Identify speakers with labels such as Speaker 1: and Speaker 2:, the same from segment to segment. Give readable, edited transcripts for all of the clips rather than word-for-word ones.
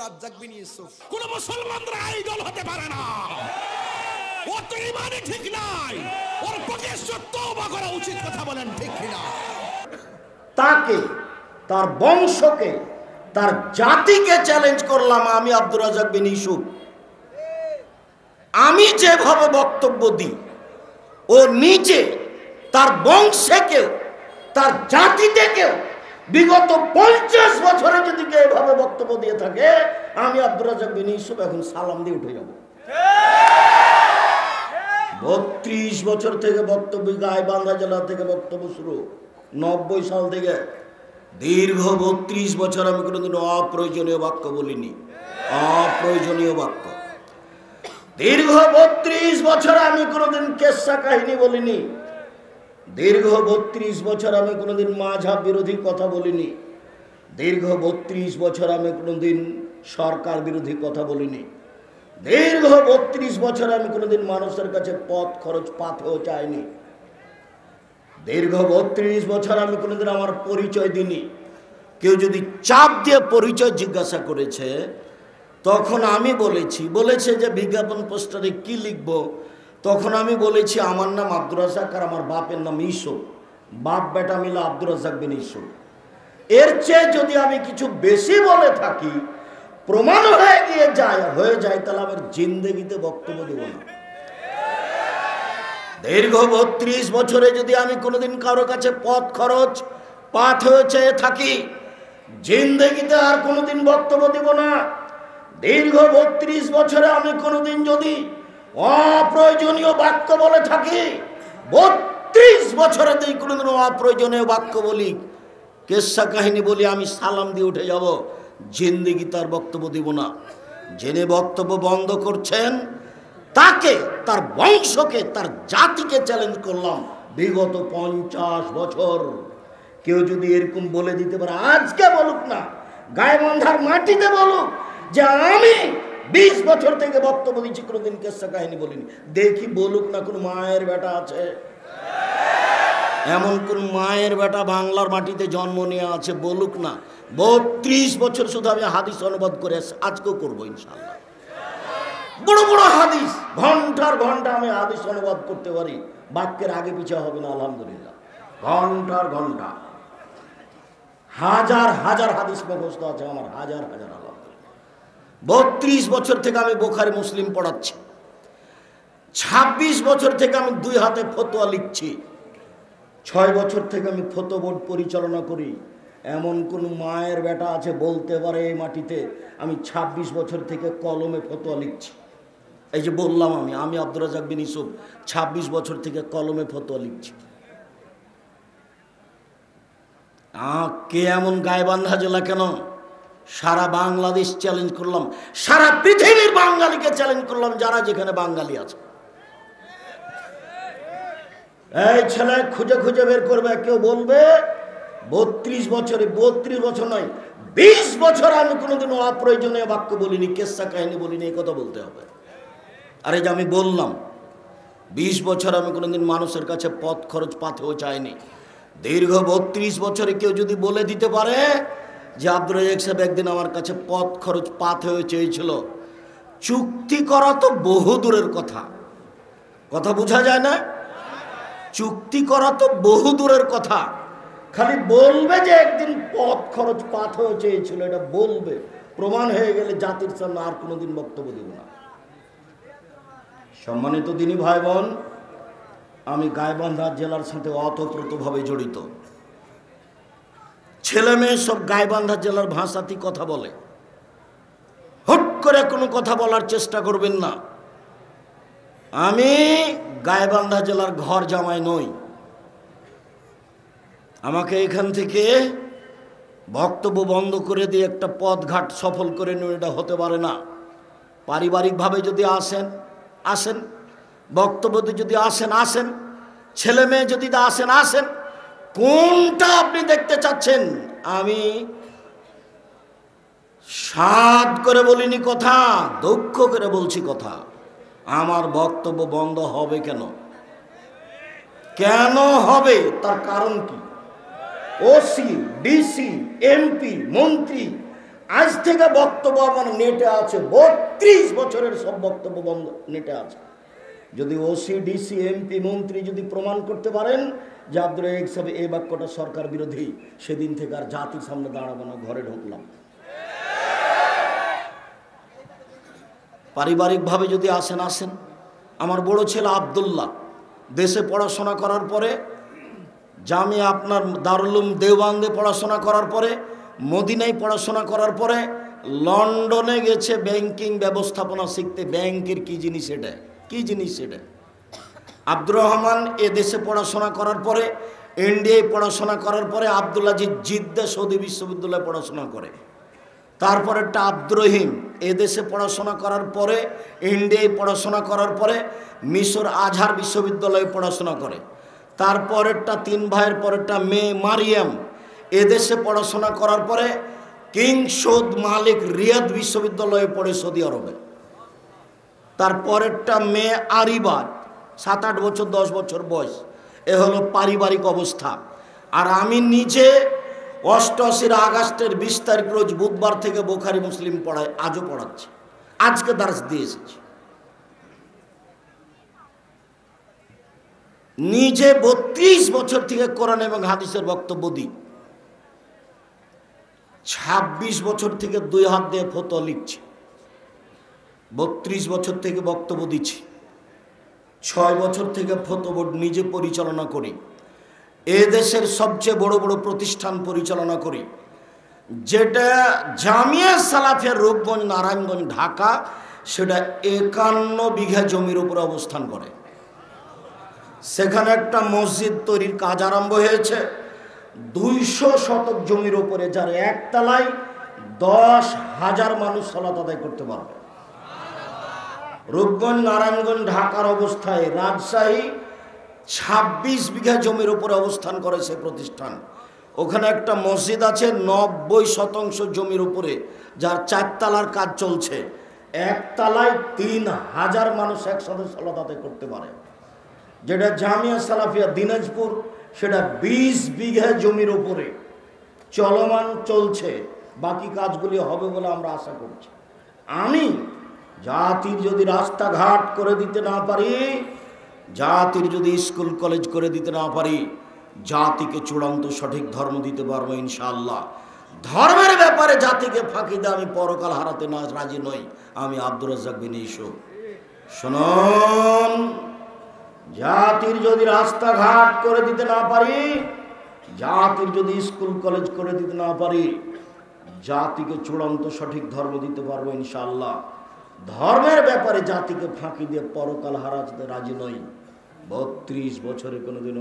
Speaker 1: রাজ্জাক বিন ইউসুফ।
Speaker 2: কোন মুসলমানরা আইডল হতে পারে না, ও তো ইমানে ঠিক নাই, ওর প্রকাশ্য তওবা করা উচিত। কথা বলেন ঠিক কিনা?
Speaker 3: তাকে, তার বংশকে, তার জাতিকে চ্যালেঞ্জ করলাম আমি আব্দুর রাজ্জাক বিন ইউসুফ। আমি যেভাবে বক্তব্য দিই, ও নিজে তার বংশেকেও তার জাতিতেকেও বিগত 50 বছরে যদি কেউ এভাবে বক্তব্য দিয়ে থাকে, আমি আব্দুর রাজ্জাক বিন ইউসুফ এখন সালাম দিয়ে উঠে যাব। 32 বছর থেকে বক্তব্য, গাইবান্ধা জেলা থেকে বক্তব্য শুরু, 90 সাল থেকে দীর্ঘ 32 বছর আমি কোনোদিন অপ্রয়োজনীয় বাক্য বলিনি। অপ্রয়োজনীয় বাক্য দীর্ঘ 32 বছর আমি কোনোদিন কেসা কাহিনী বলিনি। দীর্ঘ 32 বছর আমি কোনোদিন মাঝহাব বিরোধী কথা বলিনি। দীর্ঘ 32 বছর আমি কোনোদিন সরকার বিরোধী কথা বলিনি। দীর্ঘ 32 বছর আমি কোনোদিন মানুষের কাছে পথ খরচ পাথেও চাইনি। দীর্ঘ 32 বছর আমি কোনোদিন আমার পরিচয় দিইনি। কেউ যদি চাপ দিয়ে পরিচয় জিজ্ঞাসা করেছে, তখন আমি বলেছে যে বিজ্ঞাপন পোস্টারে কি লিখব, তখন আমি বলেছি আমার নাম আব্দুর রাজ্জাক আর আমার বাপের নাম ইউসুফ, বাপ বেটা মিলে আব্দুর রাজ্জাক বিন ইউসুফ। এর চেয়ে যদি আমি কিছু বেশি বলে থাকি, প্রমাণ হয়ে যায়, তাহলে আমার জিন্দেগিতে বক্তব্য দেব না। দীর্ঘ 32 বছরে যদি আমি কোনোদিন কারো কাছে পথ খরচ পাঠ হয়ে চেয়ে থাকি, জিন্দেগিতে আর কোনোদিন বক্তব্য দেব না। দীর্ঘ 32 বছরে আমি কোনোদিন যদি অপ্রয়োজনীয় বাক্য বলে থাকি, 32 বছরে যদি কোনোদিন অপ্রয়োজনীয় বাক্য বলি, কেসা কাহিনী বলি, আমি সালাম দিয়ে উঠে যাব। জিন্দেগি তার বক্তব্য দিব না। জেনে বক্তব্য বন্ধ করছেন, তাকে, তার বংশকে, তার জাতিকে চ্যালেঞ্জ করলাম। বিগত 50 বছর কেউ যদি এরকম বলে দিতে পারে, আজকে বলুক না, গাইবান্ধার মাটিতে বলুক যে আমি 20 বছর থেকে বক্তব্য দিচ্ছি, কোনোদিন কেসা কাহিনী বলিনি, দেখি বলুক না। কোন মায়ের বেটা আছে, এমন কোন মায়ের বেটা বাংলার মাটিতে জন্ম নিয়ে আছে, বলুক না। 32 বছর শুধু আমি হাদিস অনুবাদ করে আজকেও করবো ইনশাআল্লাহ। বড় বড় হাদিস, ঘন্টার ঘন্টা আমি হাদিস অনুবাদ করতে পারি, বাক্যের আগে পিছা হবে না আলহামদুলিল্লাহ। ঘন্টার ঘন্টা, হাজার হাজার হাদিস মুখস্থ আছে আমার, হাজার হাজার, আলহামদুলিল্লাহ। 32 বছর থেকে আমি বুখারী মুসলিম পড়াচ্ছি। 26 বছর থেকে আমি 2 হাতে ফতোয়া লিখছি। 6 বছর থেকে আমি ফতোয়া বোর্ড পরিচালনা করি। এমন কোন মায়ের বেটা আছে বলতে পারে এই মাটিতে আমি 26 বছর থেকে কলমে ফতোয়া লিখছি? এই যে বললাম আমি আব্দুর রাজ্জাক বিন ইউসুফ 26 বছর থেকে কলমে ফতোয়া লিখছি। কে এমন গাইবান্ধা জেলা কেন, সারা বাংলাদেশ চ্যালেঞ্জ করলাম, সারা পৃথিবীর বাঙালিকে চ্যালেঞ্জ করলাম, যারা যেখানে বাঙালি আছে। এই ছেলে খুঁজে খুঁজে বের করবে, কেউ বলবে 32 বছরে, 32 বছর নয় 20 বছর আমি কোনোদিন অপ্রয়োজনীয় বাক্য বলিনি, কেসা কাহিনী বলিনি, এই কথা বলতে হবে। আরে যে আমি বললাম 20 বছর আমি কোনোদিন মানুষের কাছে পথ খরচ পাথেও চাইনি। দীর্ঘ 32 বছরে কেউ যদি বলে দিতে পারে যে আব্দুর রাজ্জাক সাহেব একদিন আমার কাছে পথ খরচ পাথেও চেয়েছিল, চুক্তি করা তো বহু দূরের কথা, কথা বোঝা যায় না? চুক্তি করা তো বহু দূরের কথা, খালি বলবে যে একদিন পথ খরচ পাথেও চেয়েছিল, এটা বলবে, প্রমাণ হয়ে গেলে জাতির সামনে আর কোনোদিন বক্তব্য দেব না। সম্মানিত দিনী ভাই বোন, আমি গাইবান্ধা জেলার সাথে ওতপ্রোতভাবে জড়িত। ছেলে মেয়ে সব গাইবান্ধা জেলার ভাষাতেই কথা বলে। হুট করে কোনো কথা বলার চেষ্টা করবেন না। আমি গাইবান্ধা জেলার ঘর জামাই নই। আমাকে এখান থেকে বক্তব্য বন্ধ করে দিয়ে একটা পথঘাট সফল করে নিয়ে, এটা হতে পারে না। পারিবারিকভাবে যদি আসেন, বক্তব্যতে যদি আসেন, ছেলে মেয়ে যদি আসেন, কোনটা আপনি দেখতে চাচ্ছেন? আমি সাদ করে বলিনি কথা, দুঃখ করে বলছি কথা। আমার বক্তব্য বন্ধ হবে কেন? কেন হবে? তার কারণ কি? ওসি, ডিসি, এমপি, মন্ত্রী আজ থেকে বক্তব্য আমার নেটে আছে, 32 বছরের সব বক্তব্য বন্ধ নেটে আছে। যদি ওসি ডিসি এমপি মন্ত্রী যদি প্রমাণ করতে পারেন যে আব্দুল রাজ্জাক সাহেব এই বাক্যটা সরকার বিরোধী, সেদিন থেকে আর জাতির সামনে দাঁড়াবো না, ঘরে ঢুকলাম। পারিবারিকভাবে যদি আসেন আসেন। আমার বড় ছেলে আব্দুল্লাহ দেশে পড়াশোনা করার পরে, জামিয়া আপনার দারুল উলুম দেওবন্দে পড়াশোনা করার পরে, মদিনায় পড়াশোনা করার পরে লন্ডনে গেছে ব্যাংকিং ব্যবস্থাপনা শিখতে। ব্যাংকের কি জিনিস এটা, কি জিনিস এটা। আব্দুর রহমান এ দেশে পড়াশোনা করার পরে, ইন্ডিয়ায় পড়াশোনা করার পরে, আব্দুল আজিজ জিদ্দা সৌদি বিশ্ববিদ্যালয়ে পড়াশোনা করে। তারপরেরটা আব্দুর রহিম এ দেশে পড়াশোনা করার পরে, ইন্ডিয়ায় পড়াশোনা করার পরে মিশর আজহার বিশ্ববিদ্যালয়ে পড়াশোনা করে। তারপরেরটা 3 ভাইয়ের পরেরটা মেয়ে মারিয়াম এদেশে পড়াশোনা করার পরে কিং সৌদ মালিক রিয়াদ বিশ্ববিদ্যালয়ে পড়ে সৌদি আরবে। তারপরেরটা মেয়ে আরিবা 7-8 বছর 10 বছর বয়স। এ হলো পারিবারিক অবস্থা। আর আমি নিজে 88 আগস্টের 20 তারিখ রোজ বুধবার থেকে বুখারী মুসলিম পড়াই, আজও পড়াচ্ছি, আজকে দার্স দিয়ে এসেছি। নিজে 32 বছর থেকে কোরআন এবং হাদিসের বক্তব্য দিই। 26 বছর থেকে 2 হাত দিয়ে ফতোয়া লিখছি। 32 বছর থেকে বক্তব্য দিচ্ছি। 6 বছর থেকে ফতোয়া বোর্ড নিজে পরিচালনা করি। এ দেশের সবচেয়ে বড় বড় প্রতিষ্ঠান পরিচালনা করি, যেটা জামিয়া সালাফিয়া রূপগঞ্জ নারায়ণগঞ্জ ঢাকা, সেটা 51 বিঘা জমির উপরে অবস্থান করে। সেখানে একটা মসজিদ তৈরির কাজ আরম্ভ হয়েছে 200 শতক জমির উপরে, যার একতলায় 10,000 মানুষ সালাত আদায় করতে পারবে। রূপগঞ্জ নারায়ণগঞ্জ ঢাকার অবস্থায় রাজশাহী 26 বিঘা জমির উপরে অবস্থান করে সে প্রতিষ্ঠান। ওখানে একটা মসজিদ আছে 90% জমির উপরে, যার 4 তলার কাজ চলছে। একতলায় 3,000 মানুষ একসাথে সালাত আদায় করতে পারে। যেটা জামিয়া সালাফিয়া দিনাজপুর, সেটা 20 বিঘা জমির উপরে চলমান চলছে। বাকি কাজগুলি হবে বলে আমরা আশা করছি। আমি জাতির যদি রাস্তাঘাট করে দিতে না পারি, জাতির যদি স্কুল কলেজ করে দিতে না পারি, জাতিকে চূড়ান্ত সঠিক ধর্ম দিতে পারবো ইনশাআল্লাহ। ধর্মের ব্যাপারে জাতিকে ফাঁকি দিয়ে আমি পরকাল হারাতে না রাজি নই। আমি আব্দুর রাজ্জাক বিন ইউসুফ। শুনুন, জাতির যদি রাস্তাঘাট করে দিতে না পারি, জাতির যদি স্কুল কলেজ করে দিতে না পারি, জাতিকে চূড়ান্ত সঠিক ধর্ম দিতে পারবো ইনশাআল্লাহ। ধর্মের ব্যাপারে জাতিকে ফাঁকি দিয়ে পরকাল হারাতে রাজি নই। 32 বছরে কোনোদিন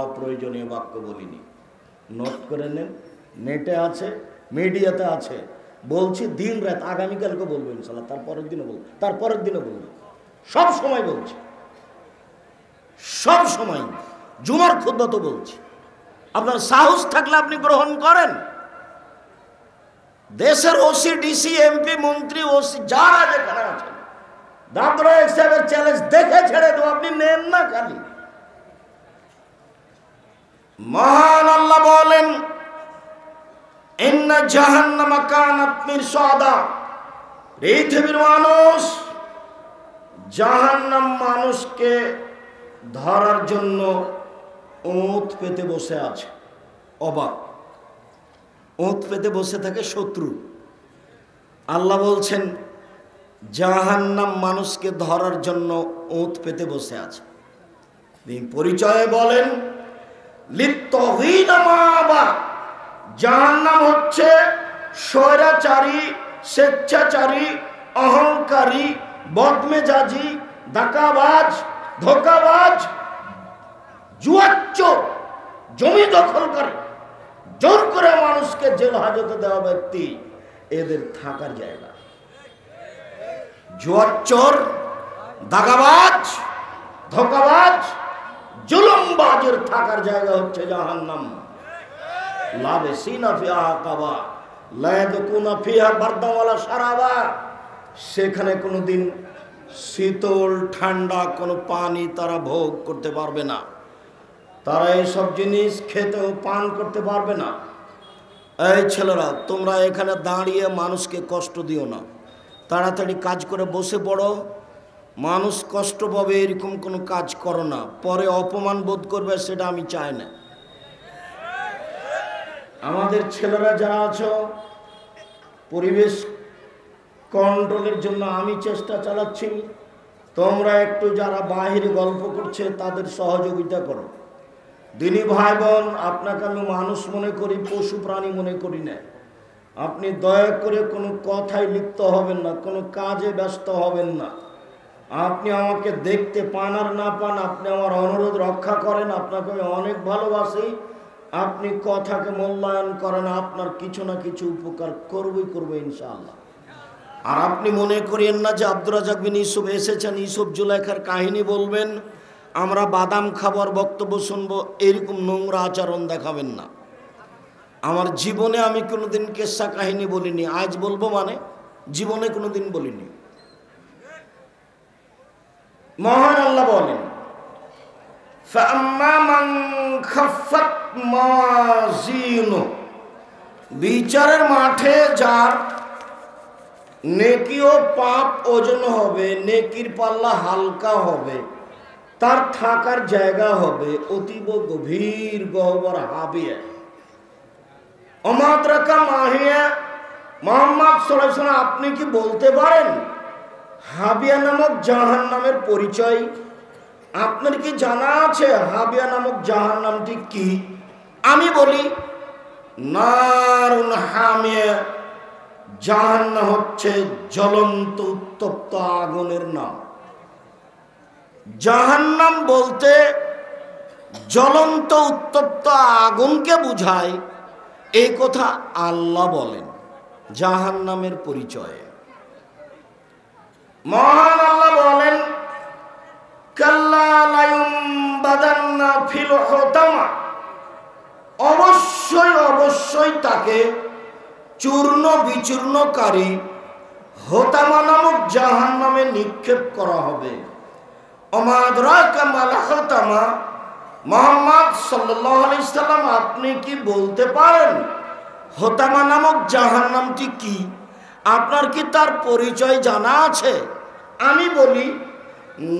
Speaker 3: অপ্রয়োজনীয় বাক্য বলিনি। নোট করে নেন, নেটে আছে, মিডিয়াতে আছে। বলছি দিন রাত, আগামীকালকে বলবো ইনশাআল্লাহ, তারপরের দিনও বলবো, তারপরের দিনও বলবো, সব সময় বলছি, সব সময়। জুমার খুতবা তো বলছি। আপনার সাহস থাকলে আপনি গ্রহণ করেন। দেশের ওসি ডিসি এমপি মন্ত্রী ওসি যারা যেখানে আছেন, আব্দুর রাজ্জাক সাহেবের চ্যালেঞ্জ দেখে ছেড়ে দেবো, আপনি নেন না। খালি মহান আল্লাহ বলেন, ইন্না জাহান্নামা কানাত মিরসাদা। পৃথিবীর মানুষ, জাহান্নাম মানুষকে ধরার জন্য ওঁত পেতে বসে আছে। অবাক, ওঁত পেতে বসে থাকে শত্রু। আল্লাহ বলছেন জাহান্নাম মানুষকে ধরার জন্য ওঁত পেতে বসে আছে। তিনি পরিচয়ে বলেন লিত্তগীনা মাআবা। জাহান্নাম হচ্ছে স্বৈরাচারী, স্বেচ্ছাচারী, অহংকারী, বদমেজাজি, ডাকাবাজ, ধোঁকাবাজ, জুয়াচ্চোর, জমি দখলকারী, জোর করে মানুষকে জেল হাজতে দেওয়া ব্যক্তি, এদের থাকার জায়গা। জুয়াচ্চোর, দাগাবাজ, ধোঁকাবাজ, জুলুমবাজের থাকার জায়গা হচ্ছে জাহান্নাম। লাবিসিনা ফিহা আকাবা লা ইয়াযকুনা ফিহা বারদান ওয়ালা শারাবা। সেখানে কোনোদিন শীতল ঠান্ডা কোনো পানি তারা ভোগ করতে পারবে না। তারা এইসব জিনিস খেতেও পান করতে পারবে না। এই ছেলেরা, তোমরা এখানে দাঁড়িয়ে মানুষকে কষ্ট দিও না, তাড়াতাড়ি কাজ করে বসে পড়ো। মানুষ কষ্ট পাবে এরকম কোনো কাজ করো না, পরে অপমান বোধ করবে, সেটা আমি চাই না। আমাদের ছেলেরা যারা আছো, পরিবেশ কন্ট্রোলের জন্য আমি চেষ্টা চালাচ্ছি, তোমরা একটু যারা বাহিরে গল্প করছে তাদের সহযোগিতা করো। দিনী ভাই বোন, আপনাকে আমি মানুষ মনে করি, পশু প্রাণী মনে করি না। আপনি দয়া করে কোনো কথায় লিপ্ত হবেন না, কোনো কাজে ব্যস্ত হবেন না। আপনি আমাকে দেখতে পান আর না পান, আপনি আমার অনুরোধ রক্ষা করেন, আপনাকে আমি অনেক ভালোবাসি। আপনি কথাকে মূল্যায়ন করেন, আপনার কিছু না কিছু উপকার করবো ইনশাআল্লাহ। আর আপনি মনে করেন না যে আব্দুর রাজ্জাক বিন ইউসুফ এসেছেন, ইউসুফ জুলাইখার কাহিনী বলবেন, আমরা বাদাম খাবার বক্তব্য শুনবো, এরকম নোংরা আচরণ দেখাবেন না। আমার জীবনে আমি কোনোদিন কেসা কাহিনী বলিনি, আজ বলবো মানে জীবনে কোনোদিন বলিনি। মহান আল্লাহ বলেন, ফাম্মা মান খাফফাত মাজিনু, বিচারের মাঠে যার নেকি ও পাপ ওজন হবে, নেকির পাল্লা হালকা হবে, তার থাকার জায়গা হবে অতীব গভীর গহ্বর হাবিয়া। অমাদ্রাকা মাহিয়া, মুহাম্মদ সাল্লাল্লাহু আলাইহি ওয়াসাল্লাম আপনি কি বলতে পারেন হাবিয়া নামক জাহান্নামের পরিচয়? আপনার কি জানা আছে হাবিয়া নামক জাহান্নামটি কি? আমি বলি, নারুন হামিয়া, জাহান্নাম হচ্ছে জ্বলন্ত উত্তপ্ত আগুনের নাম। জাহান্নাম বলতে জ্বলন্ত উত্তপ্ত আগুনকে বুঝায়, এই কথা আল্লাহ বলেন জাহান্নামের পরিচয়ে। মহান আল্লাহ বলেন, কাল্লা লায়ুমবাদান্না ফিল হুতামা, অবশ্যই অবশ্যই তাকে চূর্ণ বিচূর্ণকারী হোতামা নামক জাহান্নামে নিক্ষেপ করা হবে। ওমা আদরাকা মাল হোতামা, মুহাম্মদ সাল্লাল্লাহু আলাইহি সাল্লাম আপনি কি বলতে পারেন হোতামা নামক জাহান্নামটি কি? আপনার কি তার পরিচয় জানা আছে? আমি বলি,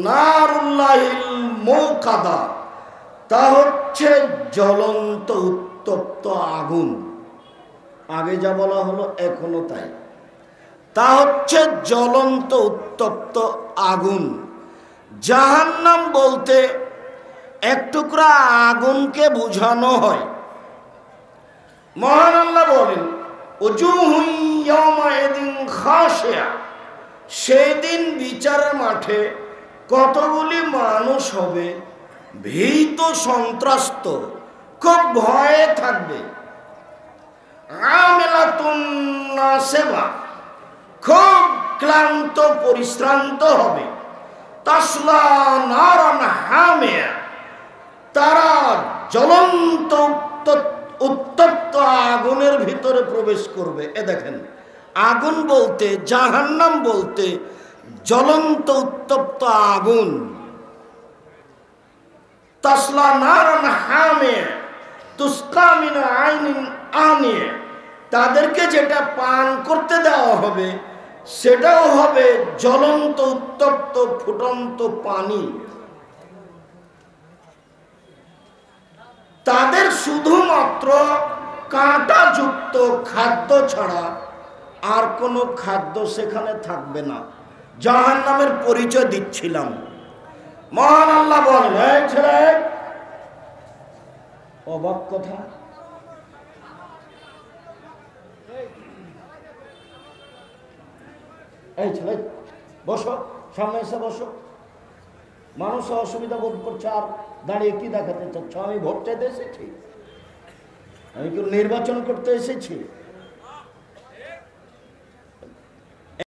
Speaker 3: নারুল্লাহিল মুকাদা, তা হচ্ছে জ্বলন্ত উত্তপ্ত আগুন। আগে যা বলা হলো এখনো তাই, তা হচ্ছে জ্বলন্ত উত্তপ্ত আগুন। জাহান্নাম বলতে এক টুকরা আগুনকে বোঝানো হয়। মহান আল্লাহ বলেন, উজুহুন ইয়াওমাইদিন খাশিয়া, সেই দিন বিচারের মাঠে কতগুলি মানুষ হবে ভীত সন্ত্রস্ত, খুব ভয়ে থাকবে। আমিলাতুন নাসিবা, খুব ক্লান্ত পরিশ্রান্ত হবে। তাসলা নারান হামিয়া, তারা জ্বলন্ত উত্তপ্ত আগুনের ভিতরে প্রবেশ করবে। এ দেখেন, আগুন বলতে জাহান্নাম বলতে জ্বলন্ত উত্তপ্ত আগুন। তাসলা নারান হামিয়া তুসকা মিন আইনিন আনিয়া, তাদেরকে যেটা পান করতে দেওয়া হবে সেটাও হবে জ্বলন্ত উত্তপ্ত ফুটন্ত পানি। তাদের শুধুমাত্র কাঁটাযুক্ত খাদ্য ছাড়া আর কোনো খাদ্য সেখানে থাকবে না। জাহান্নামের পরিচয় দিচ্ছিলাম। মহান আল্লাহ বলেন, এই ছেলে, অবাক কথা, এই ছেলে বসো, সামনে এসে বসো। মানুষ অসুবিধা বোধ করছে, আর দাঁড়িয়ে কি দেখাতে চাচ্ছ? আমি ভোট চাইতে এসেছি? আমি কি নির্বাচন করতে এসেছি?